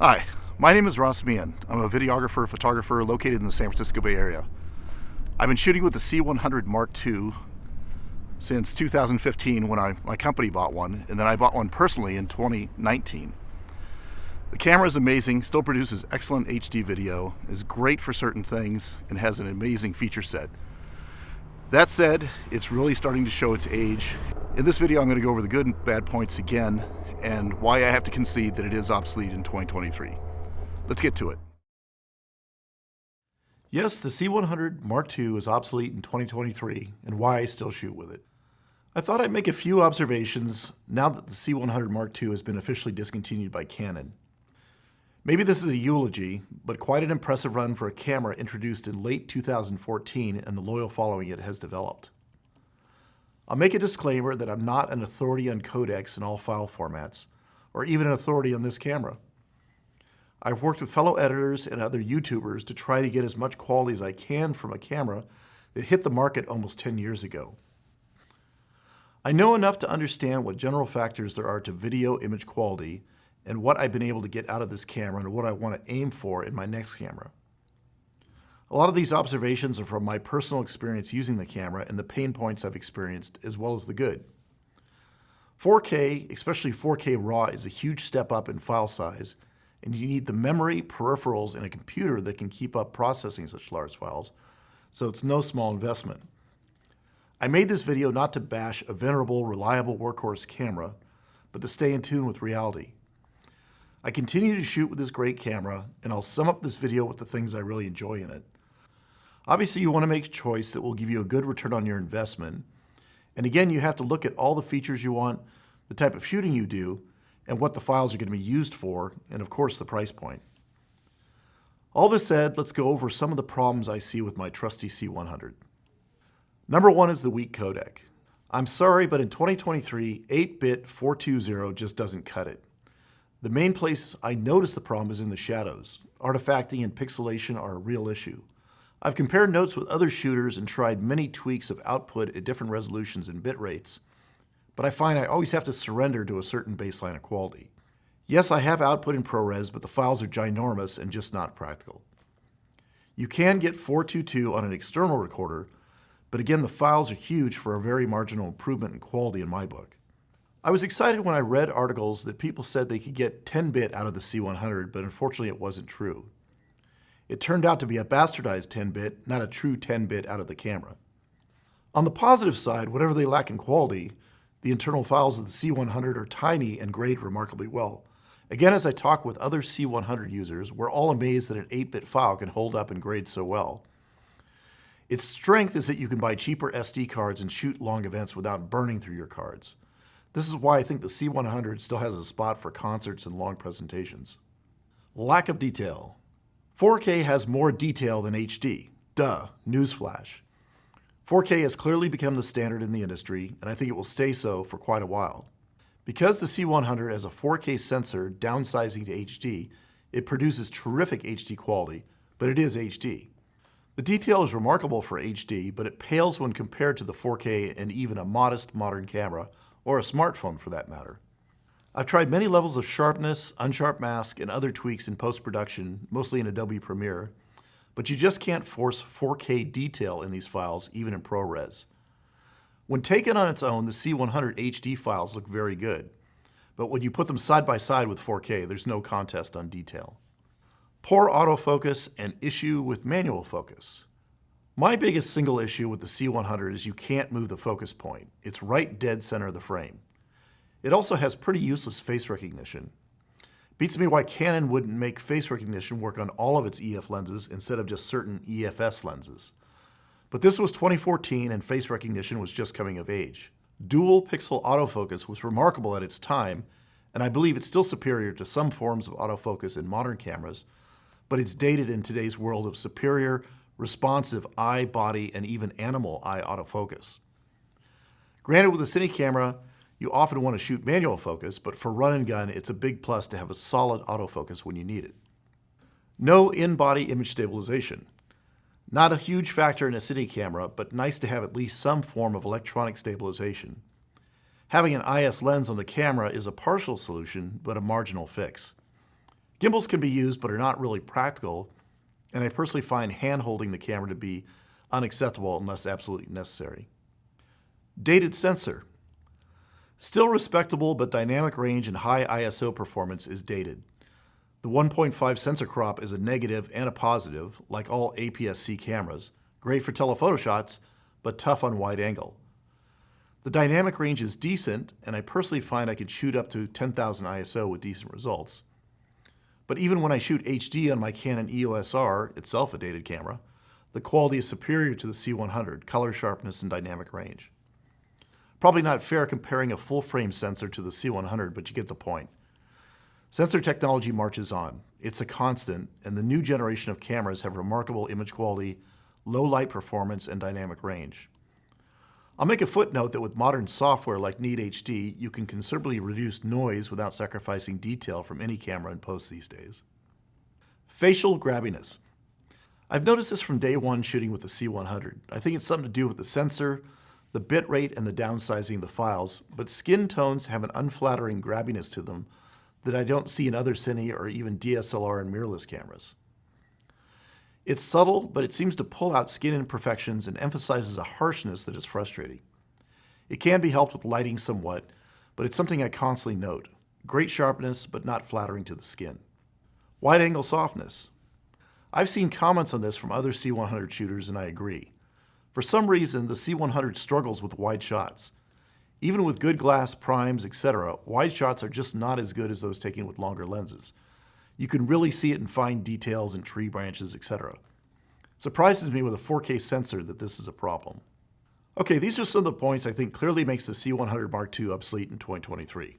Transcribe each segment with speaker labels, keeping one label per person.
Speaker 1: Hi, my name is Ross Meehan. I'm a videographer, photographer located in the San Francisco Bay Area. I've been shooting with the C100 Mark II since 2015 when my company bought one, and then I bought one personally in 2019. The camera is amazing, still produces excellent HD video, is great for certain things, and has an amazing feature set. That said, it's really starting to show its age. In this video, I'm going to go over the good and bad points again, and why I have to concede that it is obsolete in 2023. Let's get to it. Yes, the C100 Mark II is obsolete in 2023, and why I still shoot with it. I thought I'd make a few observations now that the C100 Mark II has been officially discontinued by Canon. Maybe this is a eulogy, but quite an impressive run for a camera introduced in late 2014 and the loyal following it has developed. I'll make a disclaimer that I'm not an authority on codecs in all file formats, or even an authority on this camera. I've worked with fellow editors and other YouTubers to try to get as much quality as I can from a camera that hit the market almost 10 years ago. I know enough to understand what general factors there are to video image quality and what I've been able to get out of this camera and what I want to aim for in my next camera. A lot of these observations are from my personal experience using the camera and the pain points I've experienced, as well as the good. 4K, especially 4K RAW, is a huge step up in file size, and you need the memory, peripherals, and a computer that can keep up processing such large files, so it's no small investment. I made this video not to bash a venerable, reliable workhorse camera, but to stay in tune with reality. I continue to shoot with this great camera, and I'll sum up this video with the things I really enjoy in it. Obviously, you want to make a choice that will give you a good return on your investment. And again, you have to look at all the features you want, the type of shooting you do, and what the files are going to be used for, and of course, the price point. All this said, let's go over some of the problems I see with my trusty C100. Number one is the weak codec. I'm sorry, but in 2023, 8-bit 420 just doesn't cut it. The main place I notice the problem is in the shadows. Artifacting and pixelation are a real issue. I've compared notes with other shooters and tried many tweaks of output at different resolutions and bit rates, but I find I always have to surrender to a certain baseline of quality. Yes, I have output in ProRes, but the files are ginormous and just not practical. You can get 422 on an external recorder, but again, the files are huge for a very marginal improvement in quality in my book. I was excited when I read articles that people said they could get 10-bit out of the C100, but unfortunately it wasn't true. It turned out to be a bastardized 10-bit, not a true 10-bit out of the camera. On the positive side, whatever they lack in quality, the internal files of the C100 are tiny and grade remarkably well. Again, as I talk with other C100 users, we're all amazed that an 8-bit file can hold up and grade so well. Its strength is that you can buy cheaper SD cards and shoot long events without burning through your cards. This is why I think the C100 still has a spot for concerts and long presentations. Lack of detail. 4K has more detail than HD. Duh, newsflash. 4K has clearly become the standard in the industry, and I think it will stay so for quite a while. Because the C100 has a 4K sensor downsizing to HD, it produces terrific HD quality, but it is HD. The detail is remarkable for HD, but it pales when compared to the 4K and even a modest modern camera, or a smartphone for that matter. I've tried many levels of sharpness, unsharp mask, and other tweaks in post-production, mostly in Adobe Premiere, but you just can't force 4K detail in these files, even in ProRes. When taken on its own, the C100 HD files look very good, but when you put them side by side with 4K, there's no contest on detail. Poor autofocus and issue with manual focus. My biggest single issue with the C100 is you can't move the focus point. It's right dead center of the frame. It also has pretty useless face recognition. Beats me why Canon wouldn't make face recognition work on all of its EF lenses instead of just certain EFS lenses. But this was 2014 and face recognition was just coming of age. Dual pixel autofocus was remarkable at its time, and I believe it's still superior to some forms of autofocus in modern cameras, but it's dated in today's world of superior, responsive eye, body, and even animal eye autofocus. Granted, with a cine camera, you often want to shoot manual focus, but for run and gun, it's a big plus to have a solid autofocus when you need it. No in-body image stabilization. Not a huge factor in a cine camera, but nice to have at least some form of electronic stabilization. Having an IS lens on the camera is a partial solution, but a marginal fix. Gimbals can be used but are not really practical, and I personally find hand-holding the camera to be unacceptable unless absolutely necessary. Dated sensor. Still respectable, but dynamic range and high ISO performance is dated. The 1.5 sensor crop is a negative and a positive, like all APS-C cameras. Great for telephoto shots, but tough on wide angle. The dynamic range is decent, and I personally find I could shoot up to 10,000 ISO with decent results. But even when I shoot HD on my Canon EOS R, itself a dated camera, the quality is superior to the C100, color sharpness and dynamic range. Probably not fair comparing a full-frame sensor to the C100, but you get the point. Sensor technology marches on. It's a constant, and the new generation of cameras have remarkable image quality, low light performance, and dynamic range. I'll make a footnote that with modern software like Need HD, you can considerably reduce noise without sacrificing detail from any camera in post these days. Facial grabbiness. I've noticed this from day one shooting with the C100. I think it's something to do with the sensor, the bit rate, and the downsizing of the files, but skin tones have an unflattering grabbiness to them that I don't see in other cine or even DSLR and mirrorless cameras. It's subtle, but it seems to pull out skin imperfections and emphasizes a harshness that is frustrating. It can be helped with lighting somewhat, but it's something I constantly note. Great sharpness, but not flattering to the skin. Wide-angle softness. I've seen comments on this from other C100 shooters, and I agree. For some reason, the C100 struggles with wide shots. Even with good glass, primes, etc., wide shots are just not as good as those taken with longer lenses. You can really see it in fine details and tree branches, etc. Surprises me with a 4K sensor that this is a problem. Okay, these are some of the points I think clearly makes the C100 Mark II obsolete in 2023.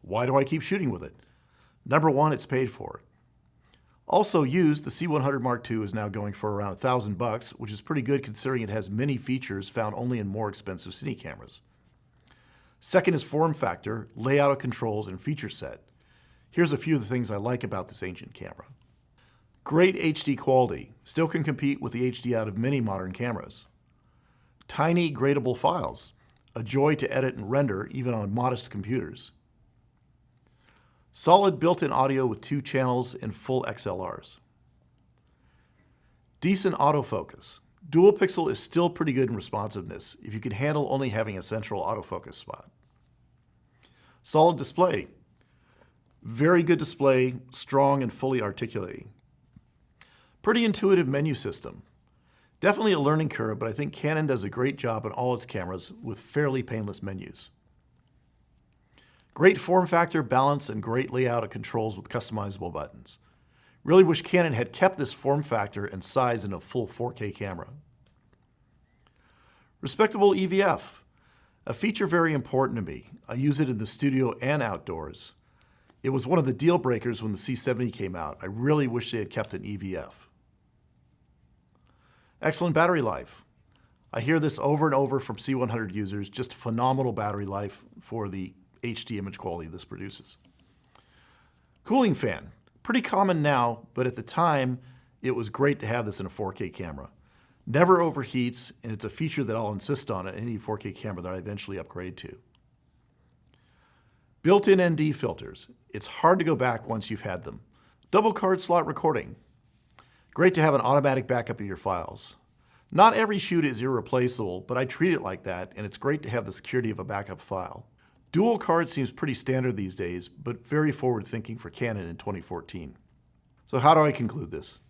Speaker 1: Why do I keep shooting with it? Number one, it's paid for. Also used, the C100 Mark II is now going for around $1,000, which is pretty good considering it has many features found only in more expensive cine cameras. Second is form factor, layout of controls, and feature set. Here's a few of the things I like about this ancient camera. Great HD quality, still can compete with the HD out of many modern cameras. Tiny gradable files, a joy to edit and render even on modest computers. Solid built-in audio with 2 channels and full XLRs. Decent autofocus. Dual pixel is still pretty good in responsiveness if you can handle only having a central autofocus spot. Solid display. Very good display, strong and fully articulating. Pretty intuitive menu system. Definitely a learning curve, but I think Canon does a great job on all its cameras with fairly painless menus. Great form factor, balance, and great layout of controls with customizable buttons. Really wish Canon had kept this form factor and size in a full 4K camera. Respectable EVF. A feature very important to me. I use it in the studio and outdoors. It was one of the deal breakers when the C70 came out. I really wish they had kept an EVF. Excellent battery life. I hear this over and over from C100 users, just phenomenal battery life for the HD image quality this produces. Cooling fan. Pretty common now, but at the time, it was great to have this in a 4K camera. Never overheats, and it's a feature that I'll insist on in any 4K camera that I eventually upgrade to. Built-in ND filters. It's hard to go back once you've had them. Double card slot recording. Great to have an automatic backup of your files. Not every shoot is irreplaceable, but I treat it like that, and it's great to have the security of a backup file. Dual card seems pretty standard these days, but very forward-thinking for Canon in 2014. So how do I conclude this?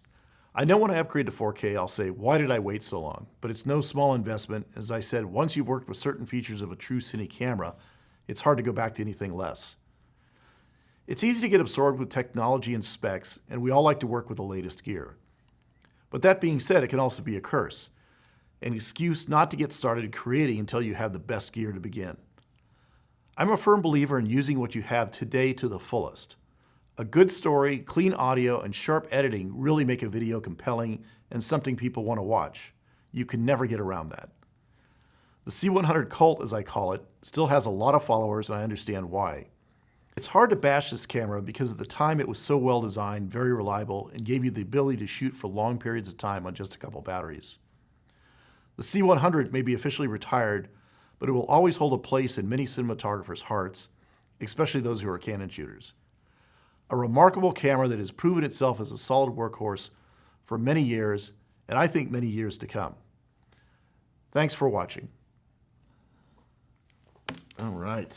Speaker 1: I know when I upgrade to 4K, I'll say, why did I wait so long? But it's no small investment. As I said, once you've worked with certain features of a true cine camera, it's hard to go back to anything less. It's easy to get absorbed with technology and specs, and we all like to work with the latest gear. But that being said, it can also be a curse, an excuse not to get started creating until you have the best gear to begin. I'm a firm believer in using what you have today to the fullest. A good story, clean audio, and sharp editing really make a video compelling and something people want to watch. You can never get around that. The C100 cult, as I call it, still has a lot of followers, and I understand why. It's hard to bash this camera because at the time it was so well designed, very reliable, and gave you the ability to shoot for long periods of time on just a couple batteries. The C100 may be officially retired, but it will always hold a place in many cinematographers' hearts, especially those who are Canon shooters. A remarkable camera that has proven itself as a solid workhorse for many years, and I think many years to come. Thanks for watching. All right.